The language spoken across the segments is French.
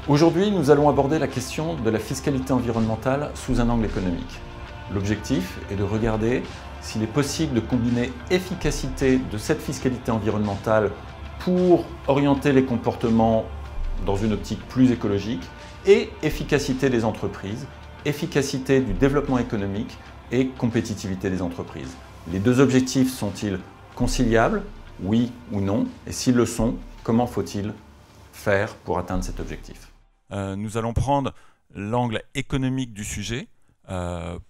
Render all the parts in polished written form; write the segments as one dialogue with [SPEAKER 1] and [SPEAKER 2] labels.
[SPEAKER 1] Aujourd'hui, nous allons aborder la question de la fiscalité environnementale sous un angle économique. L'objectif est de regarder s'il est possible de combiner efficacité de cette fiscalité environnementale pour orienter les comportements dans une optique plus écologique et efficacité des entreprises, efficacité du développement économique et compétitivité des entreprises. Les deux objectifs sont-ils conciliables, oui ou non? Et s'ils le sont, comment faut-il faire pour atteindre cet objectif? Nous allons prendre l'angle économique du sujet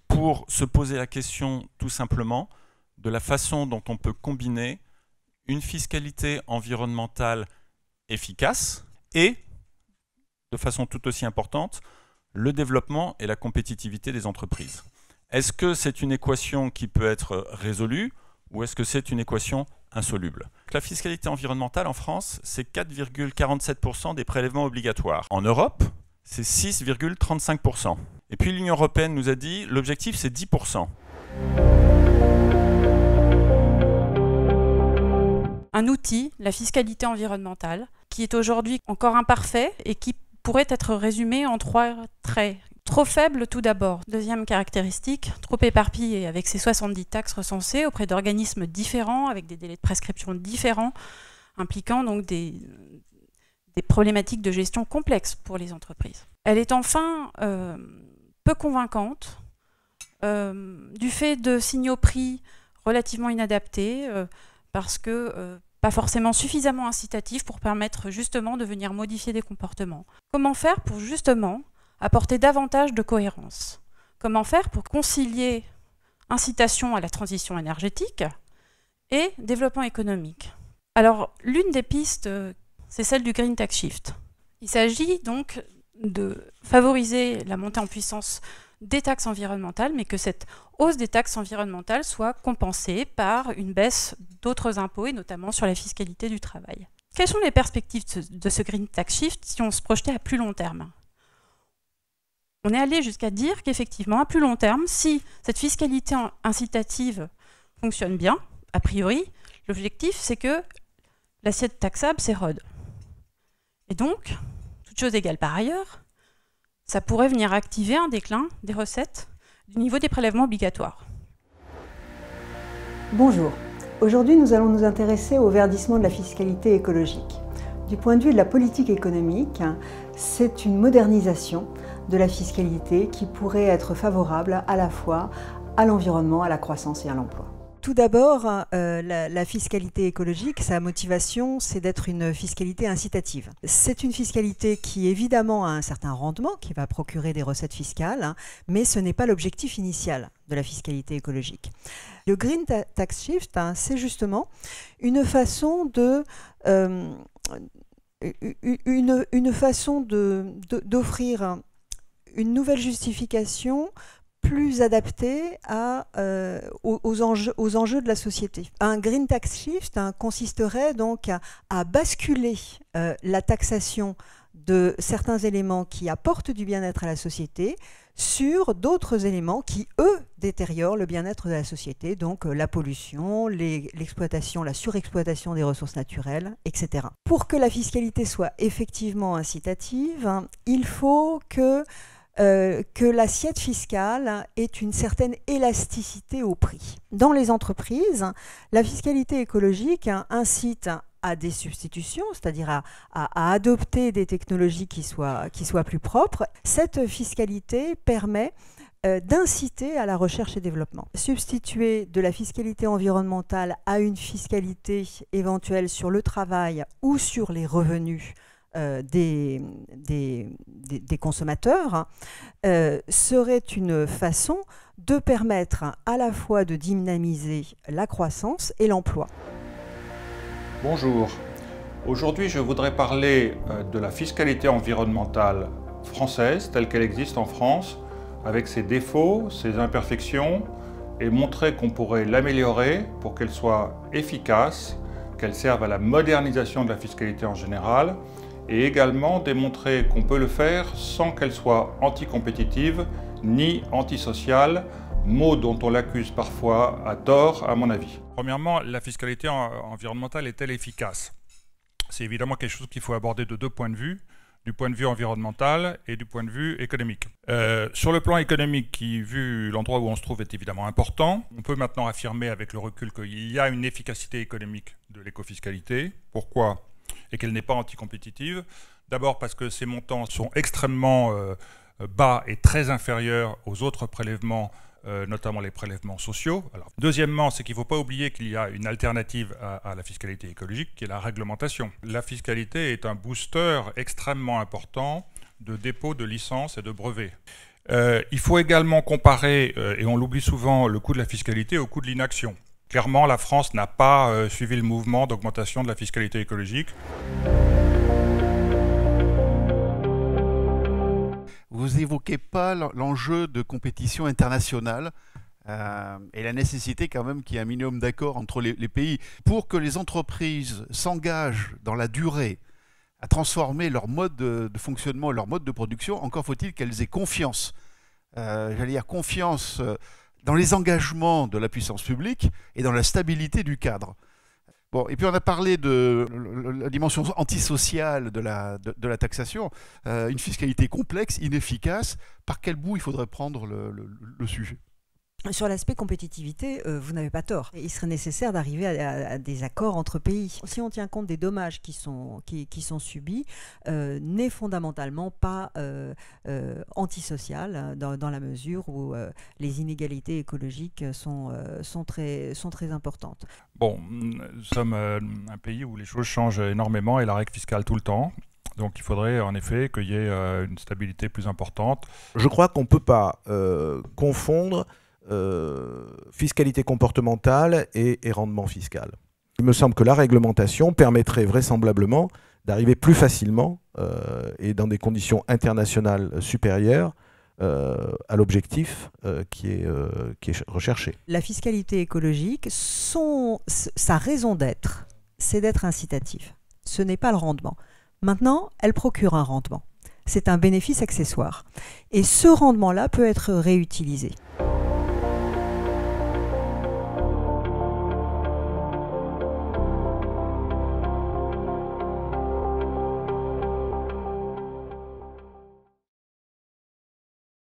[SPEAKER 1] pour se poser la question tout simplement de la façon dont on peut combiner une fiscalité environnementale efficace et, de façon tout aussi importante, le développement et la compétitivité des entreprises. Est-ce que c'est une équation qui peut être résolue ou est-ce que c'est une équation insoluble? La fiscalité environnementale en France, c'est 4,47% des prélèvements obligatoires. En Europe, c'est 6,35%. Et puis l'Union européenne nous a dit l'objectif c'est 10%.
[SPEAKER 2] Un outil, la fiscalité environnementale, qui est aujourd'hui encore imparfait et qui pourrait être résumé en 3 traits. Trop faible tout d'abord. Deuxième caractéristique, trop éparpillé avec ses 70 taxes recensées auprès d'organismes différents, avec des délais de prescription différents, impliquant donc des problématiques de gestion complexes pour les entreprises. Elle est enfin peu convaincante, du fait de signaux prix relativement inadaptés, parce que pas forcément suffisamment incitatifs pour permettre justement de venir modifier des comportements. Comment faire pour justement apporter davantage de cohérence? Comment faire pour concilier incitation à la transition énergétique et développement économique? Alors, l'une des pistes, c'est celle du Green Tax Shift. Il s'agit donc de favoriser la montée en puissance des taxes environnementales, mais que cette hausse des taxes environnementales soit compensée par une baisse d'autres impôts, et notamment sur la fiscalité du travail. Quelles sont les perspectives de ce Green Tax Shift si on se projetait à plus long terme? On est allé jusqu'à dire qu'effectivement, à plus long terme, si cette fiscalité incitative fonctionne bien, a priori, l'objectif, c'est que l'assiette taxable s'érode. Et donc, toute chose égale par ailleurs, ça pourrait venir activer un déclin des recettes du niveau des prélèvements obligatoires.
[SPEAKER 3] Bonjour. Aujourd'hui, nous allons nous intéresser au verdissement de la fiscalité écologique. Du point de vue de la politique économique, c'est une modernisation de la fiscalité qui pourrait être favorable à la fois à l'environnement, à la croissance et à l'emploi. Tout d'abord, la fiscalité écologique, sa motivation, c'est d'être une fiscalité incitative. C'est une fiscalité qui évidemment a un certain rendement, qui va procurer des recettes fiscales, mais ce n'est pas l'objectif initial de la fiscalité écologique. Le Green Tax Shift, c'est justement une façon d'offrir une nouvelle justification plus adaptée aux enjeux de la société. Un Green Tax Shift consisterait donc à basculer la taxation de certains éléments qui apportent du bien-être à la société sur d'autres éléments qui, eux, détériorent le bien-être de la société, donc la pollution, l'exploitation, la surexploitation des ressources naturelles, etc. Pour que la fiscalité soit effectivement incitative, il faut que l'assiette fiscale ait une certaine élasticité au prix. Dans les entreprises, la fiscalité écologique incite à des substitutions, c'est-à-dire à adopter des technologies qui soient plus propres. Cette fiscalité permet d'inciter à la recherche et développement. Substituer de la fiscalité environnementale à une fiscalité éventuelle sur le travail ou sur les revenus des consommateurs serait une façon de permettre à la fois de dynamiser la croissance et l'emploi.
[SPEAKER 4] Bonjour. Aujourd'hui, je voudrais parler de la fiscalité environnementale française telle qu'elle existe en France, avec ses défauts, ses imperfections, et montrer qu'on pourrait l'améliorer pour qu'elle soit efficace, qu'elle serve à la modernisation de la fiscalité en général, et également démontrer qu'on peut le faire sans qu'elle soit anticompétitive ni antisociale, mot dont on l'accuse parfois à tort, à mon avis.
[SPEAKER 5] Premièrement, la fiscalité environnementale est-elle efficace? C'est évidemment quelque chose qu'il faut aborder de deux points de vue.
[SPEAKER 4] du point de vue environnemental et du point de vue économique. Sur le plan économique, qui, vu l'endroit où on se trouve, est évidemment important, on peut maintenant affirmer avec le recul qu'il y a une efficacité économique de l'écofiscalité. Pourquoi? Et qu'elle n'est pas anticompétitive. D'abord parce que ces montants sont extrêmement bas et très inférieurs aux autres prélèvements, notamment les prélèvements sociaux. Alors, deuxièmement, c'est qu'il ne faut pas oublier qu'il y a une alternative à la fiscalité écologique, qui est la réglementation. La fiscalité est un booster extrêmement important de dépôt de licences et de brevets. Il faut également comparer, et on l'oublie souvent, le coût de la fiscalité au coût de l'inaction. Clairement, la France n'a pas suivi le mouvement d'augmentation de la fiscalité écologique.
[SPEAKER 5] Vous n'évoquez pas l'enjeu de compétition internationale et la nécessité quand même qu'il y ait un minimum d'accord entre les pays pour que les entreprises s'engagent dans la durée à transformer leur mode de fonctionnement, leur mode de production. Encore faut-il qu'elles aient confiance, j'allais dire confiance dans les engagements de la puissance publique et dans la stabilité du cadre. Bon, et puis on a parlé de la dimension antisociale de la taxation, une fiscalité complexe, inefficace. Par quel bout il faudrait prendre le sujet?
[SPEAKER 3] Sur l'aspect compétitivité, vous n'avez pas tort. Il serait nécessaire d'arriver à des accords entre pays. Si on tient compte des dommages qui sont subis, n'est fondamentalement pas antisocial dans la mesure où les inégalités écologiques sont très importantes.
[SPEAKER 4] Bon, nous sommes un pays où les choses changent énormément et la règle fiscale tout le temps. Donc il faudrait en effet qu'il y ait une stabilité plus importante.
[SPEAKER 6] Je crois qu'on ne peut pas confondre fiscalité comportementale et rendement fiscal. Il me semble que la réglementation permettrait vraisemblablement d'arriver plus facilement et dans des conditions internationales supérieures à l'objectif qui est recherché.
[SPEAKER 3] La fiscalité écologique, sa raison d'être, c'est d'être incitative. Ce n'est pas le rendement. Maintenant, elle procure un rendement. C'est un bénéfice accessoire. Et ce rendement-là peut être réutilisé.